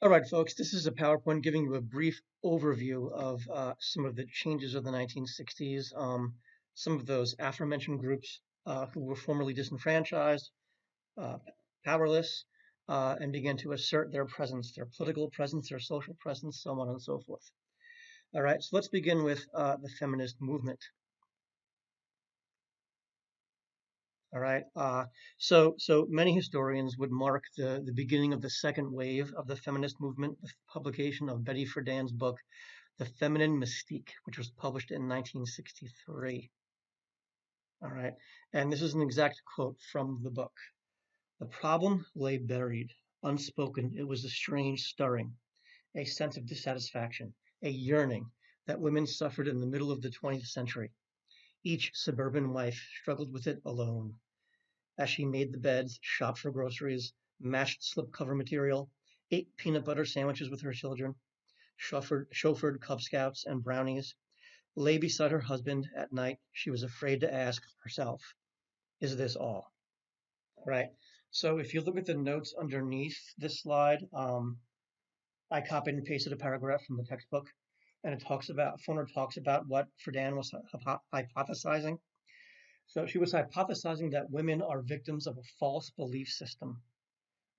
All right, folks, this is a PowerPoint giving you a brief overview of some of the changes of the 1960s. Some of those aforementioned groups who were formerly disenfranchised, uh, powerless, and began to assert their presence, their political presence, their social presence, so on and so forth. All right, so let's begin with the feminist movement. All right, so many historians would mark the beginning of the second wave of the feminist movement, the publication of Betty Friedan's book, The Feminine Mystique, which was published in 1963. All right. And this is an exact quote from the book. The problem lay buried, unspoken. It was a strange stirring, a sense of dissatisfaction, a yearning that women suffered in the middle of the 20th century. Each suburban wife struggled with it alone. As she made the beds, shopped for groceries, matched slipcover material, ate peanut butter sandwiches with her children, chauffeured Cub Scouts and brownies, lay beside her husband at night, she was afraid to ask herself, is this all? Right. So if you look at the notes underneath this slide, I copied and pasted a paragraph from the textbook, and Foner talks about what Friedan was hypothesizing. So she was hypothesizing that women are victims of a false belief system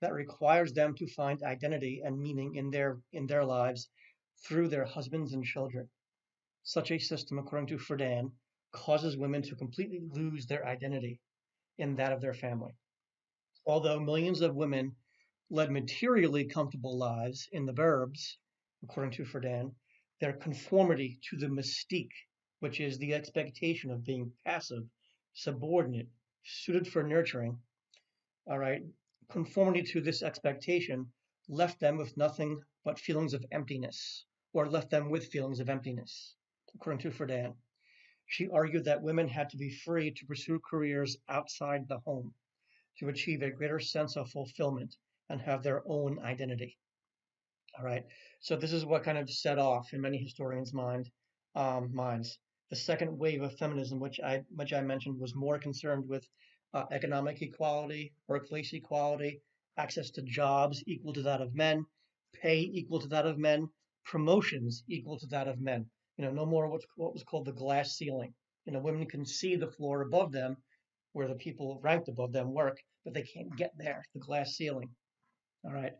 that requires them to find identity and meaning in their lives through their husbands and children. Such a system, according to Friedan, causes women to completely lose their identity in that of their family. Although millions of women led materially comfortable lives in the burbs, according to Friedan, their conformity to the mystique, which is the expectation of being passive, subordinate, suited for nurturing, all right, conformity to this expectation left them with nothing but feelings of emptiness, or left them with feelings of emptiness, according to Friedan. She argued that women had to be free to pursue careers outside the home to achieve a greater sense of fulfillment and have their own identity. All right. So this is what kind of set off in many historians' minds. The second wave of feminism, which I mentioned, was more concerned with economic equality, workplace equality, access to jobs equal to that of men, pay equal to that of men, promotions equal to that of men. No more what was called the glass ceiling. Women can see the floor above them, where the people ranked above them work, but they can't get there, the glass ceiling. All right.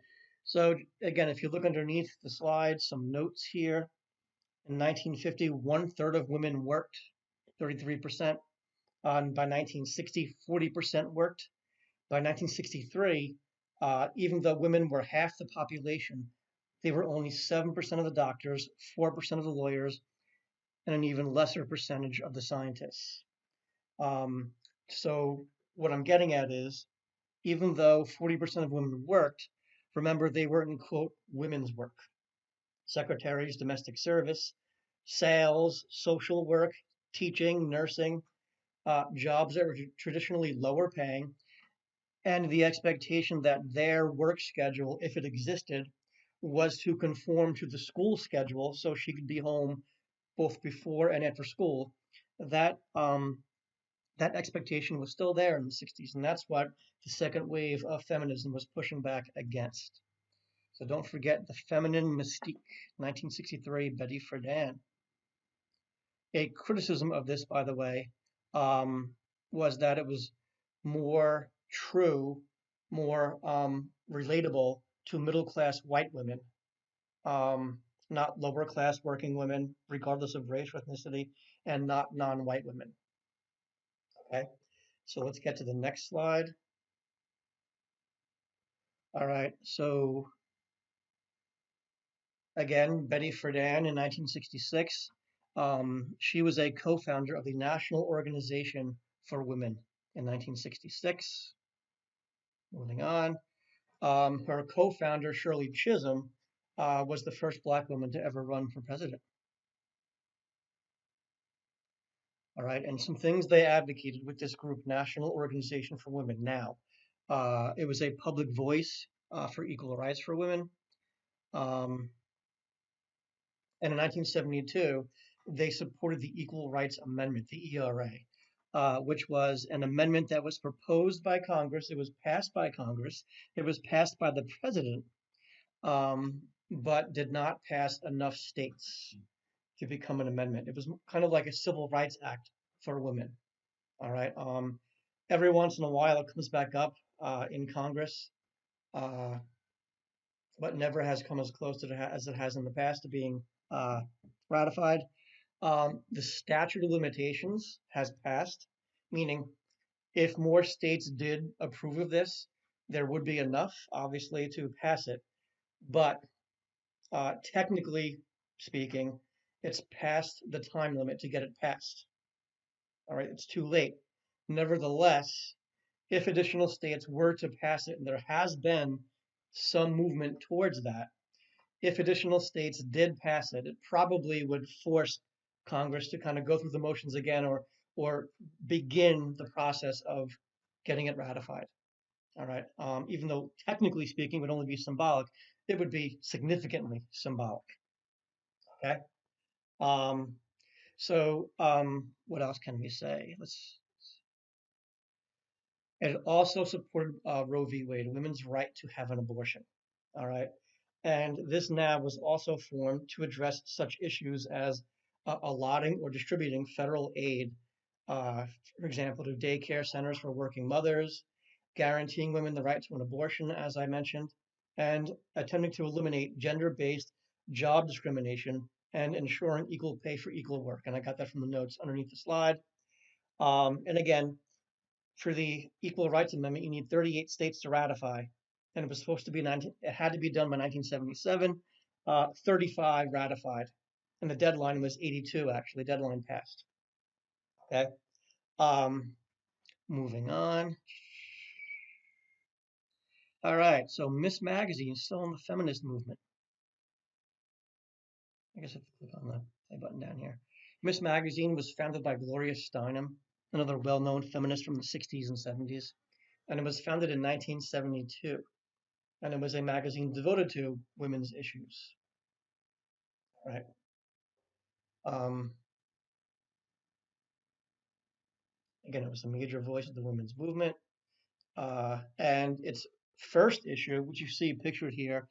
So again, if you look underneath the slide, some notes here. In 1950, 1/3 of women worked, 33%. By 1960, 40% worked. By 1963, even though women were half the population, they were only 7% of the doctors, 4% of the lawyers, and an even lesser percentage of the scientists. So what I'm getting at is, even though 40% of women worked, remember they were in quote women's work. Secretaries, domestic service, sales, social work, teaching, nursing, jobs that were traditionally lower paying, and the expectation that their work schedule, if it existed, was to conform to the school schedule so she could be home both before and after school. That that expectation was still there in the 60s, and that's what the second wave of feminism was pushing back against. So don't forget the feminine mystique, 1963, Betty Friedan. A criticism of this, by the way, was that it was more true, more relatable to middle class white women, not lower class working women, regardless of race or ethnicity, and not non-white women. Okay, so let's get to the next slide. All right, so again, Betty Friedan in 1966. She was a co-founder of the National Organization for Women in 1966. Moving on. Her co-founder, Shirley Chisholm, was the first Black woman to ever run for president. All right, and some things they advocated with this group, National Organization for Women. Now, it was a public voice for equal rights for women. Um, and in 1972, they supported the Equal Rights Amendment, the ERA, which was an amendment that was proposed by Congress. It was passed by Congress. It was passed by the president, but did not pass enough states to become an amendment. It was kind of like a civil rights act for women. All right. Every once in a while, it comes back up in Congress, uh, but never has come as close to as it has in the past to being uh, ratified. The statute of limitations has passed, meaning if more states did approve of this, there would be enough, obviously, to pass it. But technically speaking, it's past the time limit to get it passed. All right, it's too late. Nevertheless, if additional states were to pass it, and there has been some movement towards that, if additional states did pass it, it probably would force Congress to kind of go through the motions again, or begin the process of getting it ratified. All right. Even though technically speaking, it would only be symbolic, it would be significantly symbolic. Okay. Um, what else can we say? It also supported Roe v. Wade, women's right to have an abortion. All right. And this NAB was also formed to address such issues as allotting or distributing federal aid, uh, for example, to daycare centers for working mothers, guaranteeing women the right to an abortion, as I mentioned, and attempting to eliminate gender-based job discrimination and ensuring equal pay for equal work. And I got that from the notes underneath the slide. And again, for the Equal Rights Amendment, you need 38 states to ratify, and it was supposed to be it had to be done by 1977. 35 ratified, and the deadline was 82. Actually, deadline passed. Okay. Um, Moving on. All right. So Miss Magazine is still in the feminist movement. I guess I have to click on the play button down here. Miss Magazine was founded by Gloria Steinem, another well-known feminist from the 60s and 70s, and it was founded in 1972. And it was a magazine devoted to women's issues. Right. Um, Again, it was a major voice of the women's movement. And its first issue, which you see pictured here,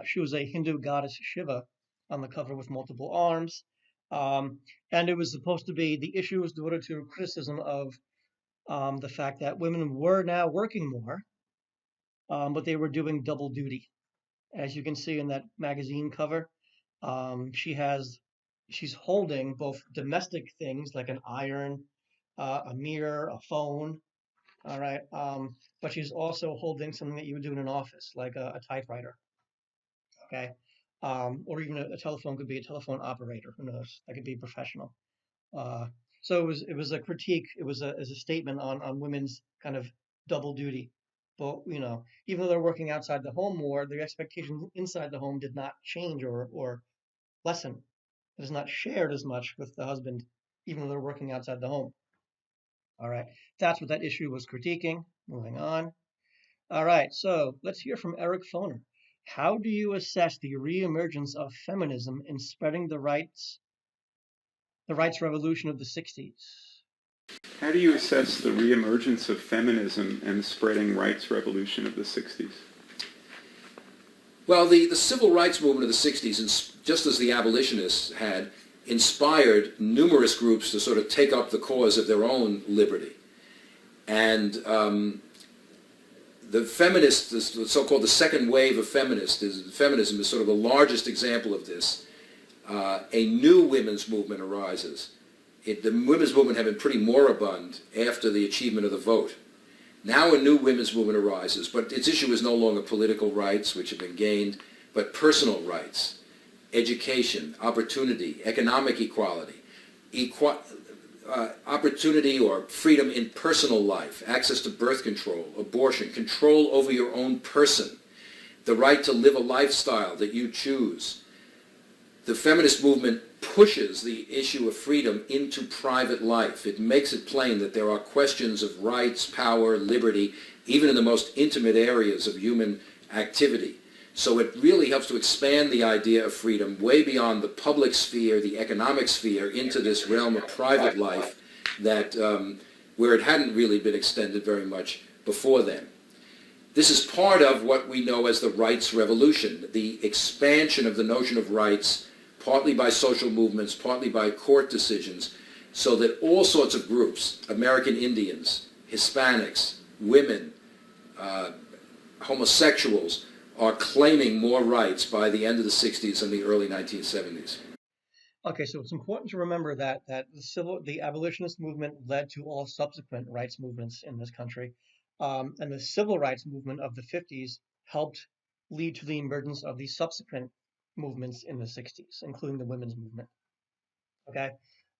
she was a Hindu goddess Shiva on the cover with multiple arms. And it was supposed to be, the issue was devoted to criticism of the fact that women were now working more, but they were doing double duty. As you can see in that magazine cover, she's holding both domestic things like an iron, a mirror, a phone. All right, but she's also holding something that you would do in an office, like a typewriter. Okay, or even a telephone could be a telephone operator. Who knows? That could be professional. Uh, so it was a critique. It was a statement on women's kind of double duty. But even though they're working outside the home more, the expectations inside the home did not change or lessen. It is not shared as much with the husband, even though they're working outside the home. All right, that's what that issue was critiquing. Moving on. All right, so let's hear from Eric Foner. How do you assess the reemergence of feminism in spreading the rights revolution of the 60s? How do you assess the reemergence of feminism and the spreading rights revolution of the 60s? Well, the civil rights movement of the 60s, just as the abolitionists had, inspired numerous groups to sort of take up the cause of their own liberty. And the feminists, the so-called the second wave of feminism is sort of the largest example of this. A new women's movement arises. The women's movement had been pretty moribund after the achievement of the vote. Now a new women's movement arises, but its issue is no longer political rights, which have been gained, but personal rights, education, opportunity, economic equality, opportunity or freedom in personal life, access to birth control, abortion, control over your own person, the right to live a lifestyle that you choose. The feminist movement pushes the issue of freedom into private life. It makes it plain that there are questions of rights, power, liberty, even in the most intimate areas of human activity. So it really helps to expand the idea of freedom way beyond the public sphere, the economic sphere, into this realm of private life that where it hadn't really been extended very much before then. This is part of what we know as the rights revolution, the expansion of the notion of rights, partly by social movements, partly by court decisions, so that all sorts of groups, American Indians, Hispanics, women, homosexuals, are claiming more rights by the end of the 60s and the early 1970s. Okay, so it's important to remember that the abolitionist movement led to all subsequent rights movements in this country, and the civil rights movement of the 50s helped lead to the emergence of the subsequent movements in the 60s, including the women's movement. Okay,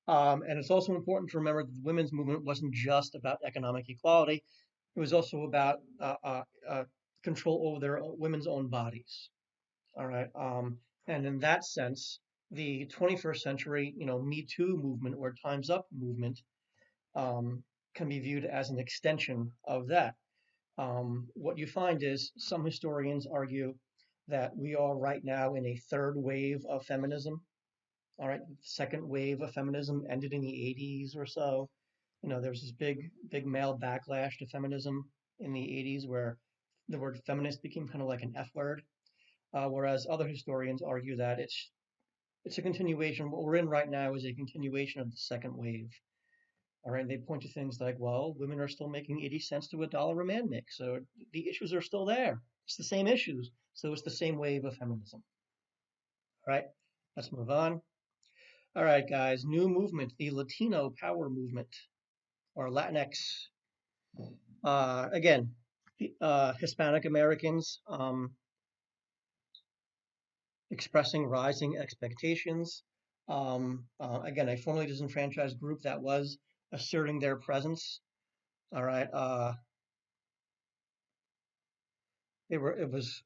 and it's also important to remember that the women's movement wasn't just about economic equality; it was also about control over their women's own bodies. All right. And in that sense, the 21st century, Me Too movement or Time's Up movement can be viewed as an extension of that. What you find is some historians argue that we are right now in a third wave of feminism. All right. The second wave of feminism ended in the 80s or so. There was this big male backlash to feminism in the 80s where the word feminist became kind of like an F word. Whereas other historians argue that it's a continuation. What we're in right now is a continuation of the second wave. All right, they point to things like, well, women are still making 80 cents to a dollar a man makes, so the issues are still there. It's the same issues, so it's the same wave of feminism. All right, let's move on. All right, guys, new movement, the Latino power movement, or Latinx. Again, Hispanic Americans expressing rising expectations. Again, a formerly disenfranchised group that was asserting their presence. All right. It was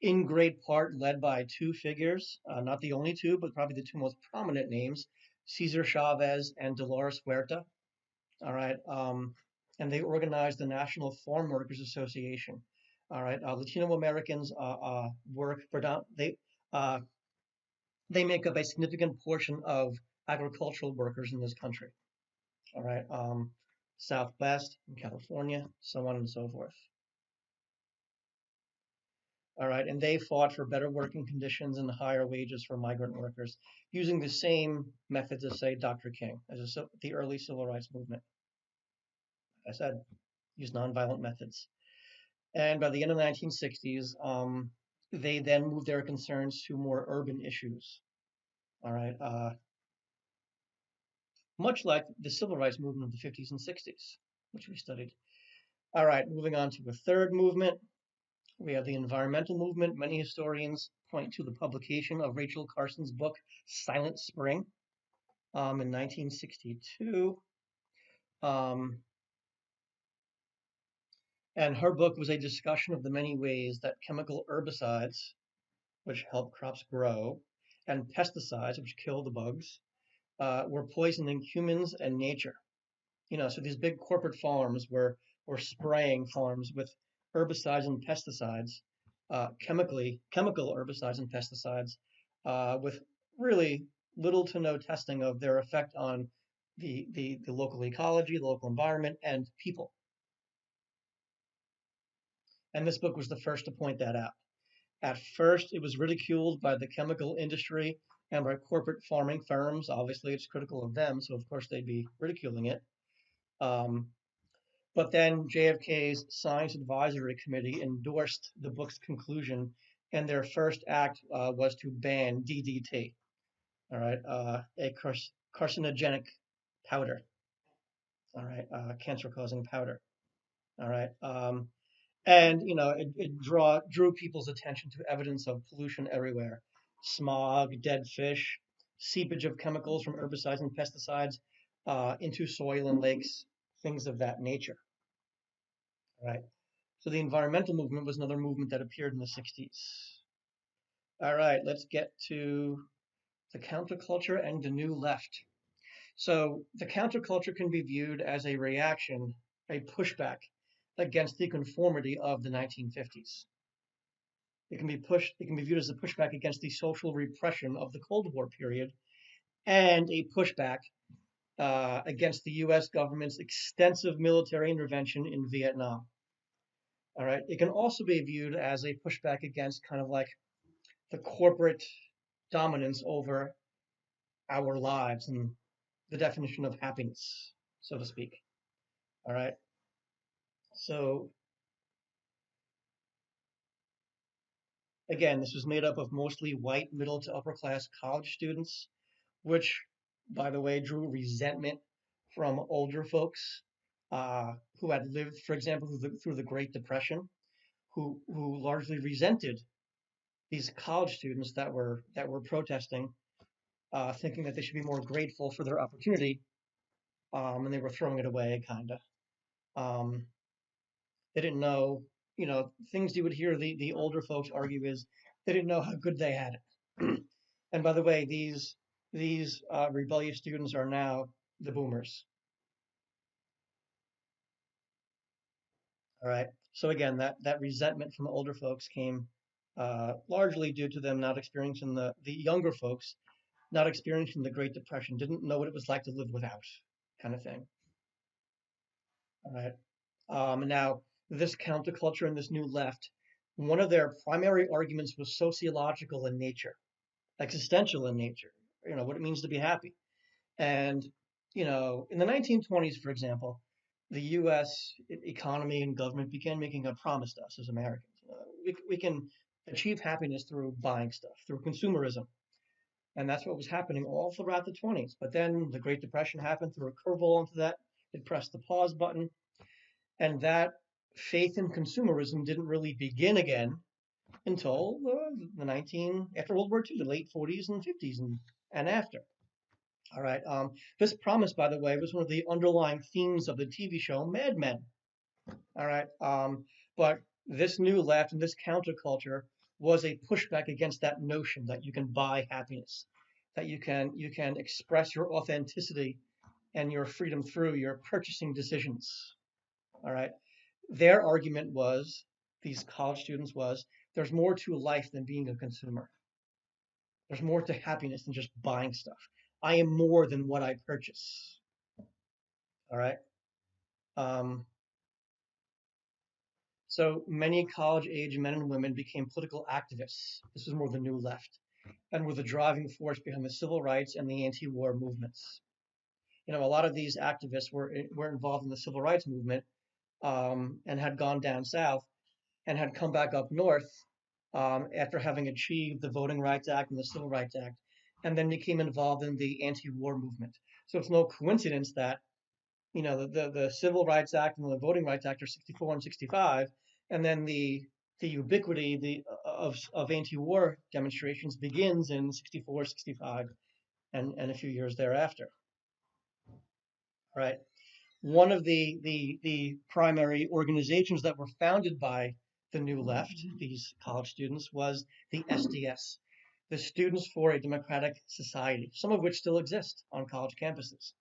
in great part led by two figures, not the only two, but probably the two most prominent names, Cesar Chavez and Dolores Huerta. All right. And they organized the National Farm Workers Association. All right. Latino Americans work they make up a significant portion of agricultural workers in this country. All right, Southwest, in California, so on and so forth. All right, and they fought for better working conditions and higher wages for migrant workers using the same methods as, say, Dr. King, as the early civil rights movement. Like I said, used nonviolent methods. And by the end of the 1960s, they then moved their concerns to more urban issues. All right, much like the civil rights movement of the 50s and 60s, which we studied. All right, moving on to the third movement. We have the environmental movement. Many historians point to the publication of Rachel Carson's book, Silent Spring, in 1962. And her book was a discussion of the many ways that chemical herbicides, which help crops grow, and pesticides, which kill the bugs, were poisoning humans and nature. So these big corporate farms were spraying farms with herbicides and pesticides, chemical herbicides and pesticides, with really little to no testing of their effect on the local ecology, the local environment, and people. And this book was the first to point that out. At first, it was ridiculed by the chemical industry and by corporate farming firms. Obviously, it's critical of them, so of course they'd be ridiculing it. But then JFK's Science Advisory Committee endorsed the book's conclusion, and their first act was to ban DDT, all right, a carcinogenic powder, all right, cancer-causing powder, all right. And it drew people's attention to evidence of pollution everywhere: smog, dead fish, seepage of chemicals from herbicides and pesticides into soil and lakes, things of that nature. All right. So the environmental movement was another movement that appeared in the 60s. All right, let's get to the counterculture and the new left. So the counterculture can be viewed as a reaction, a pushback against the conformity of the 1950s. It can be viewed as a pushback against the social repression of the Cold War period and a pushback against the US government's extensive military intervention in Vietnam. All right. It can also be viewed as a pushback against kind of like the corporate dominance over our lives and the definition of happiness, so to speak. All right. So again, this was made up of mostly white, middle to upper class college students, which, by the way, drew resentment from older folks who had lived, for example, through the Great Depression, who largely resented these college students that were protesting, thinking that they should be more grateful for their opportunity, and they were throwing it away, kind of. Um, they didn't know, things you would hear the older folks argue is they didn't know how good they had it. And by the way, these rebellious students are now the boomers. All right. So again, that resentment from the older folks came largely due to them not experiencing the younger folks not experiencing the Great Depression, didn't know what it was like to live without, kind of thing. All right. Now, this counterculture and this new left, one of their primary arguments was sociological in nature, existential in nature, what it means to be happy. And, in the 1920s, for example, the US economy and government began making a promise to us as Americans. We can achieve happiness through buying stuff, through consumerism. And that's what was happening all throughout the 20s. But then the Great Depression happened, threw a curveball into that. It pressed the pause button. And that faith in consumerism didn't really begin again until after World War II, the late 40s and 50s and after. All right. This promise, by the way, was one of the underlying themes of the TV show Mad Men. All right. But this new left and this counterculture was a pushback against that notion that you can buy happiness, that you can express your authenticity and your freedom through your purchasing decisions. All right. Their argument was, these college students was, there's more to life than being a consumer. There's more to happiness than just buying stuff. I am more than what I purchase. All right. Um, So many college-age men and women became political activists. This was more the new left, and were the driving force behind the civil rights and the anti-war movements. A lot of these activists were involved in the civil rights movement, and had gone down south and had come back up north after having achieved the Voting Rights Act and the Civil Rights Act, and then became involved in the anti-war movement. So it's no coincidence that the Civil Rights Act and the Voting Rights Act are 64 and 65, and then the ubiquity of anti-war demonstrations begins in 64, 65, and a few years thereafter. Right. One of the primary organizations that were founded by the New Left, these college students, was the SDS, the Students for a Democratic Society, some of which still exist on college campuses.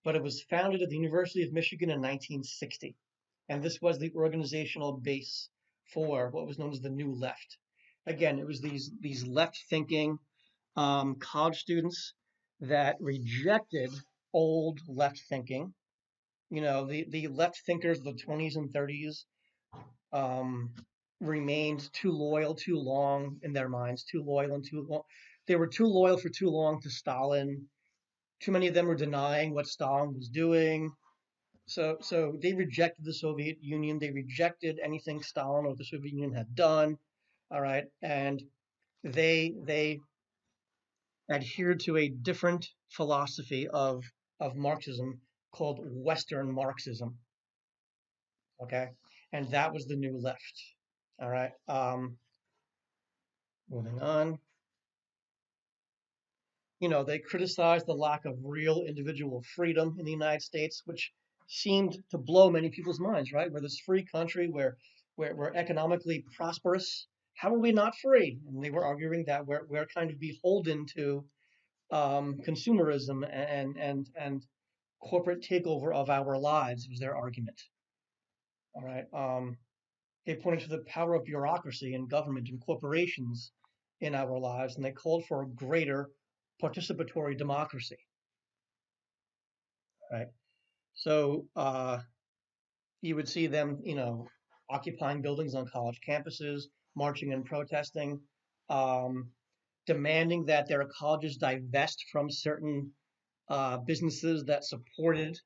But it was founded at the University of Michigan in 1960. And this was the organizational base for what was known as the New Left. Again, it was these left-thinking college students that rejected old left thinking. The left thinkers of the 20s and 30s um, remained too loyal too long in their minds, too loyal and too long. They were too loyal for too long to Stalin. Too many of them were denying what Stalin was doing. So they rejected the Soviet Union. They rejected anything Stalin or the Soviet Union had done. All right, and they adhered to a different philosophy of Marxism called Western Marxism. Okay, and that was the new left. All right, moving on. They criticized the lack of real individual freedom in the United States, which seemed to blow many people's minds, right? We're this free country where we're economically prosperous. How are we not free? And they were arguing that we're kind of beholden to consumerism and corporate takeover of our lives was their argument. All right. They pointed to the power of bureaucracy and government and corporations in our lives, and they called for a greater participatory democracy. Right. So you would see them, occupying buildings on college campuses, marching and protesting, um, demanding that their colleges divest from certain businesses that supported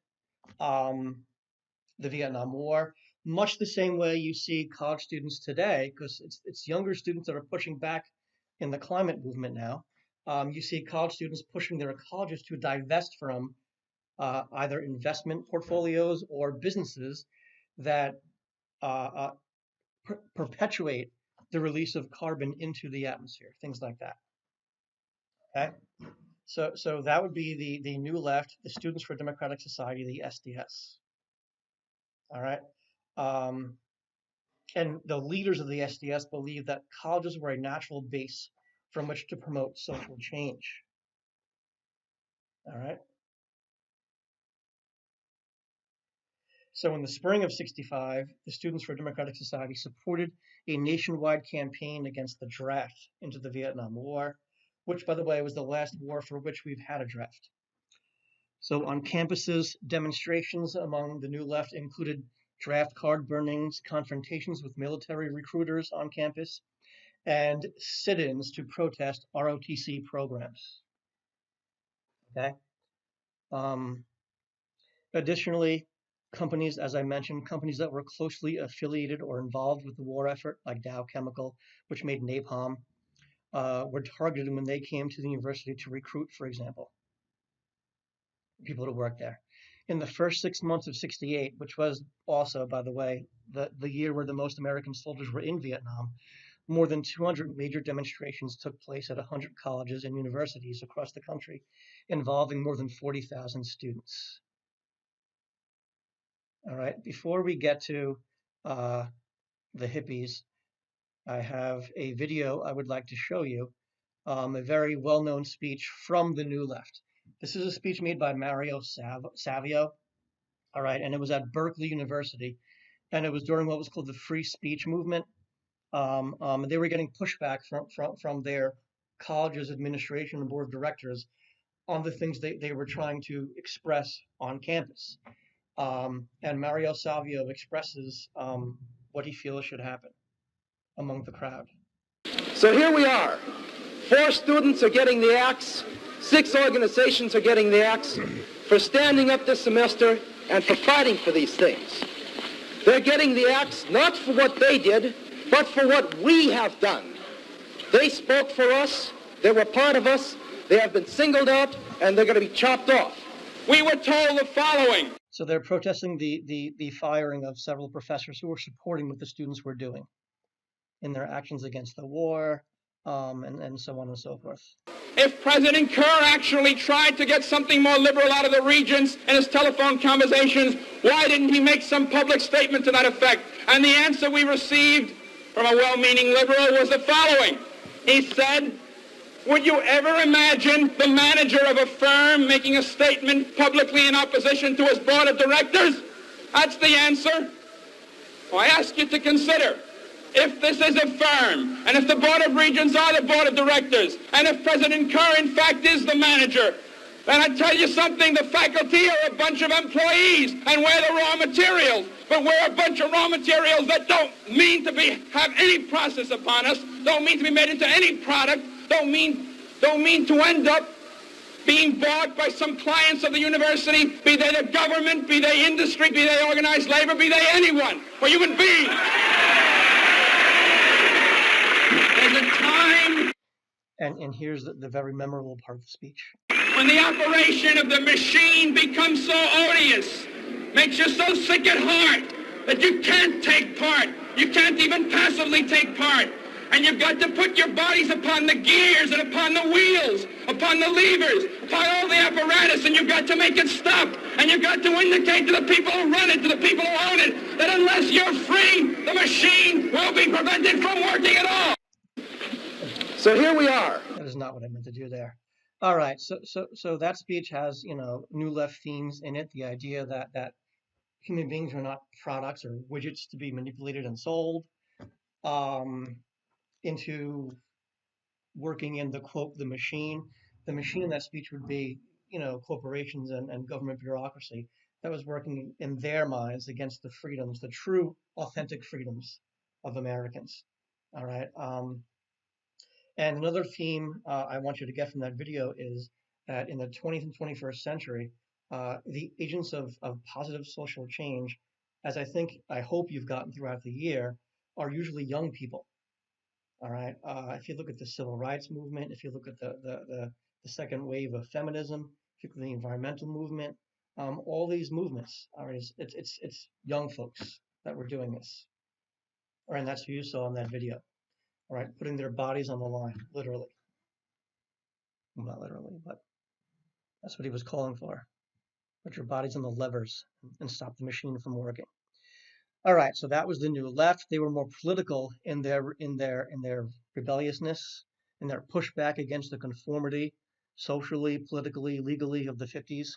um, the Vietnam War, much the same way you see college students today, because it's younger students that are pushing back in the climate movement now. You see college students pushing their colleges to divest from either investment portfolios or businesses that uh, perpetuate the release of carbon into the atmosphere, things like that. Okay, so that would be the New Left, the Students for Democratic Society, the SDS. All right. Um, and the leaders of the SDS believe that colleges were a natural base from which to promote social change. All right. So in the spring of '65, the Students for Democratic Society supported a nationwide campaign against the draft into the Vietnam War, which, by the way, was the last war for which we've had a draft. So on campuses, demonstrations among the New Left included draft card burnings, confrontations with military recruiters on campus, and sit-ins to protest ROTC programs. Okay. Um, Additionally, companies, as I mentioned, companies that were closely affiliated or involved with the war effort, like Dow Chemical, which made napalm, were targeted when they came to the university to recruit, for example, people to work there. In the first 6 months of '68, which was also, by the way, the year where the most American soldiers were in Vietnam, more than 200 major demonstrations took place at 100 colleges and universities across the country, involving more than 40,000 students. All right, before we get to uh, the hippies, I have a video I would like to show you, a very well-known speech from the New Left. This is a speech made by Mario Savio, all right, and it was at Berkeley University, and it was during what was called the free speech movement. They were getting pushback from their college's administration and board of directors on the things they were trying to express on campus. And Mario Savio expresses what he feels should happen among the crowd. So here we are. 4 students are getting the axe. 6 organizations are getting the axe for standing up this semester and for fighting for these things. They're getting the axe not for what they did, but for what we have done. They spoke for us. They were part of us. They have been singled out, and they're going to be chopped off. We were told the following. So they're protesting the firing of several professors who were supporting what the students were doing in their actions against the war, and so on and so forth. If President Kerr actually tried to get something more liberal out of the regents in his telephone conversations, why didn't he make some public statement to that effect? And the answer we received from a well-meaning liberal was the following. He said, would you ever imagine the manager of a firm making a statement publicly in opposition to his board of directors? That's the answer. Well, I ask you to consider, if this is a firm, and if the Board of Regents are the Board of Directors, and if President Kerr, in fact, is the manager, then I tell you something, the faculty are a bunch of employees, and we're the raw materials. But we're a bunch of raw materials that don't mean to have any process upon us, don't mean to be made into any product, don't mean to end up being bought by some clients of the university, be they the government, be they industry, be they organized labor, be they anyone, or human beings. There's a time. And here's the very memorable part of the speech. When the operation of the machine becomes so odious, makes you so sick at heart that you can't take part. You can't even passively take part. And you've got to put your bodies upon the gears and upon the wheels, upon the levers, upon all the apparatus, and you've got to make it stop. And you've got to indicate to the people who run it, to the people who own it, that unless you're free, the machine will be prevented from working at all. So here we are. That is not what I meant to do there. All right, so that speech has, New Left themes in it. The idea that human beings are not products or widgets to be manipulated and sold, into working in the quote the machine. The machine in that speech would be, corporations and government bureaucracy. that was working in their minds against the freedoms, the true, authentic freedoms of Americans. All right. And another theme I want you to get from that video is that in the 20th and 21st century, the agents of positive social change, as I hope you've gotten throughout the year, are usually young people. All right. If you look at the civil rights movement, if you look at the second wave of feminism, if you look at the environmental movement, all these movements are it's young folks that were doing this. All right, and that's who you saw in that video. All right, putting their bodies on the line, literally. Well, not literally, but that's what he was calling for. Put your bodies on the levers and stop the machine from working. All right, so that was the new left. They were more political in their rebelliousness, in their pushback against the conformity, socially, politically, legally of the 50s.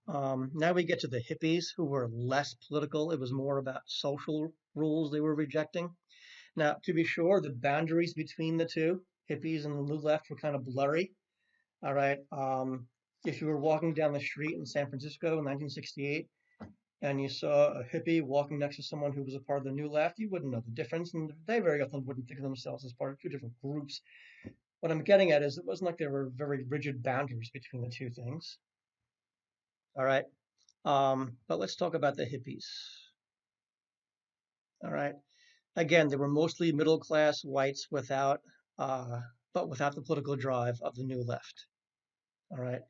Now we get to the hippies, who were less political. It was more about social rules they were rejecting. Now, to be sure, the boundaries between the two, hippies and the new left, were kind of blurry. All right. If you were walking down the street in San Francisco in 1968 and you saw a hippie walking next to someone who was a part of the New Left, you wouldn't know the difference, and they very often wouldn't think of themselves as part of two different groups. What I'm getting at is it wasn't like there were very rigid boundaries between the two things. All right. But let's talk about the hippies. All right. Again, they were mostly middle-class whites without the political drive of the New Left. All right.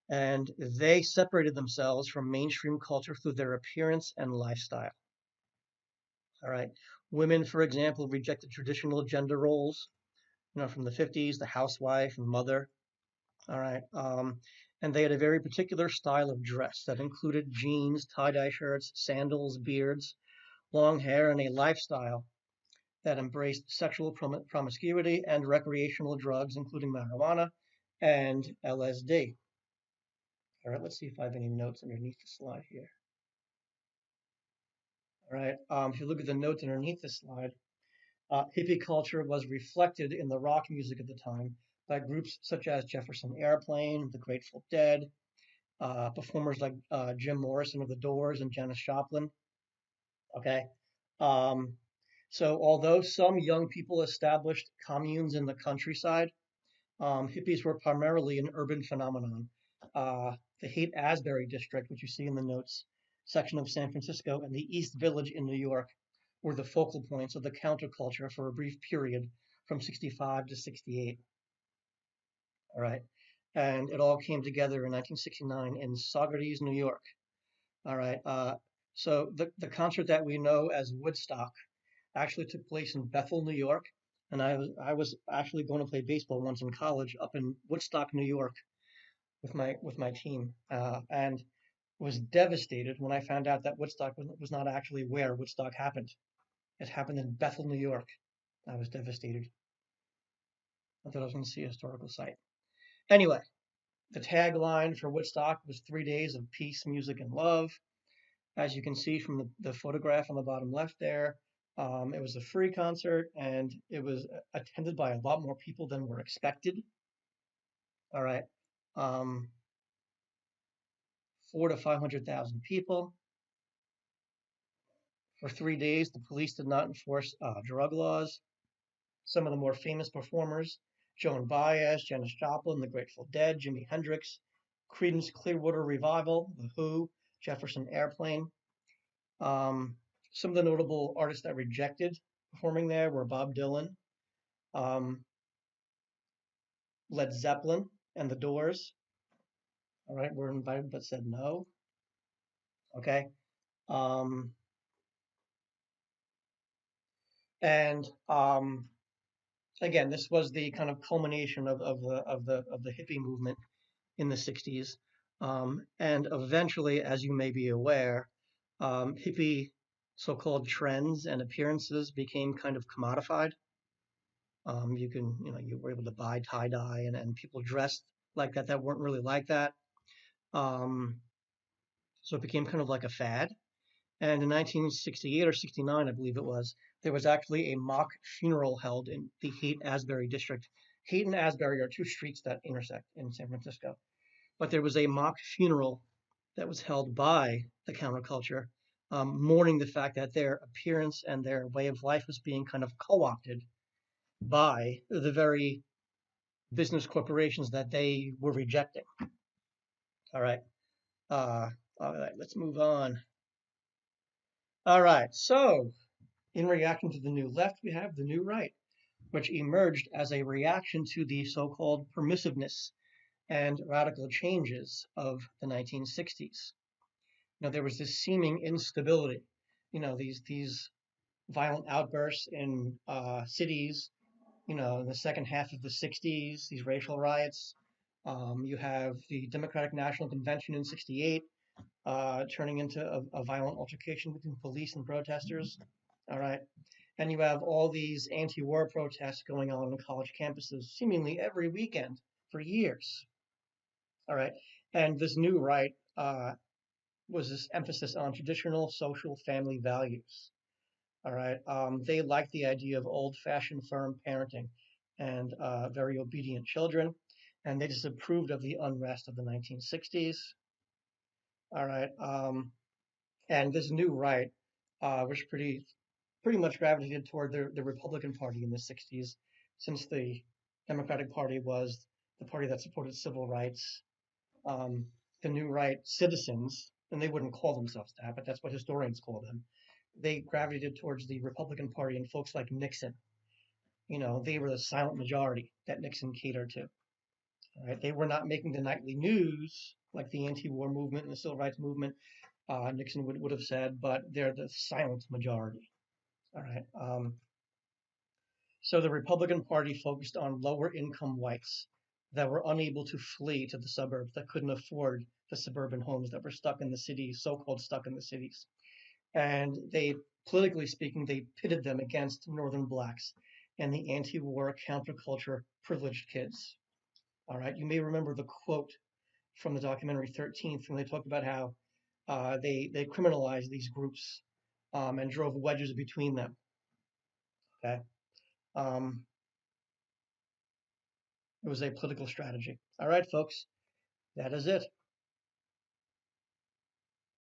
And they separated themselves from mainstream culture through their appearance and lifestyle. All right. Women, for example, rejected traditional gender roles, from the 50s, the housewife and mother. All right. And they had a very particular style of dress that included jeans, tie-dye shirts, sandals, beards, long hair, and a lifestyle that embraced sexual promiscuity and recreational drugs, including marijuana and LSD. All right, let's see if I have any notes underneath the slide here. All right, if you look at the notes underneath the slide, hippie culture was reflected in the rock music of the time by groups such as Jefferson Airplane, the Grateful Dead, performers like Jim Morrison of the Doors and Janis Joplin. Okay, so although some young people established communes in the countryside, hippies were primarily an urban phenomenon. The Haight-Ashbury district, which you see in the notes, section of San Francisco, and the East Village in New York were the focal points of the counterculture for a brief period from 65 to 68. All right. And it all came together in 1969 in Saugerties, New York. All right. So the concert that we know as Woodstock actually took place in Bethel, New York. And I was actually going to play baseball once in college up in Woodstock, New York, with my team, and was devastated when I found out that Woodstock was not actually where Woodstock happened. It happened in Bethel, New York. I was devastated. I thought I was going to see a historical site. Anyway, the tagline for Woodstock was 3 days of peace, music, and love. As you can see from the photograph on the bottom left there, it was a free concert, and it was attended by a lot more people than were expected. All right. 400,000 to 500,000 people. For 3 days, the police did not enforce drug laws. Some of the more famous performers, Joan Baez, Janis Joplin, the Grateful Dead, Jimi Hendrix, Creedence Clearwater Revival, The Who, Jefferson Airplane. Some of the notable artists that rejected performing there were Bob Dylan, Led Zeppelin, and The Doors. All right, were invited but said no. Okay. And again, this was the kind of culmination of the hippie movement in the 60s. And eventually, as you may be aware, hippie so-called trends and appearances became kind of commodified. You were able to buy tie-dye and people dressed like that weren't really like that. So it became kind of like a fad. And in 1968 or 69, I believe it was, there was actually a mock funeral held in the Haight-Ashbury district. Haight and Asbury are two streets that intersect in San Francisco. But there was a mock funeral that was held by the counterculture, mourning the fact that their appearance and their way of life was being kind of co-opted by the very business corporations that they were rejecting. All right. All right, let's move on. All right, so in reaction to the new left, we have the new right, which emerged as a reaction to the so-called permissiveness and radical changes of the 1960s. There was this seeming instability. These violent outbursts in cities. In the second half of the 60s, these racial riots. You have the Democratic National Convention in '68 turning into a violent altercation between police and protesters. All right. And you have all these anti-war protests going on college campuses seemingly every weekend for years. All right. And this new right was this emphasis on traditional social family values. All right. They liked the idea of old-fashioned firm parenting and very obedient children. And they disapproved of the unrest of the 1960s. All right. And this new right was pretty much gravitated toward the Republican Party in the 60s, since the Democratic Party was the party that supported civil rights. The new right citizens, and they wouldn't call themselves that, but that's what historians call them, they gravitated towards the Republican Party and folks like Nixon. They were the silent majority that Nixon catered to. All right? They were not making the nightly news like the anti-war movement and the civil rights movement, Nixon would have said, but they're the silent majority. All right. So the Republican Party focused on lower income whites that were unable to flee to the suburbs, that couldn't afford the suburban homes, that were stuck in the cities, so-called stuck in the cities. And they, politically speaking, they pitted them against northern blacks and the anti-war counterculture privileged kids. All right. You may remember the quote from the documentary 13th when they talked about how they criminalized these groups and drove wedges between them. Okay. It was a political strategy. All right, folks, that is it.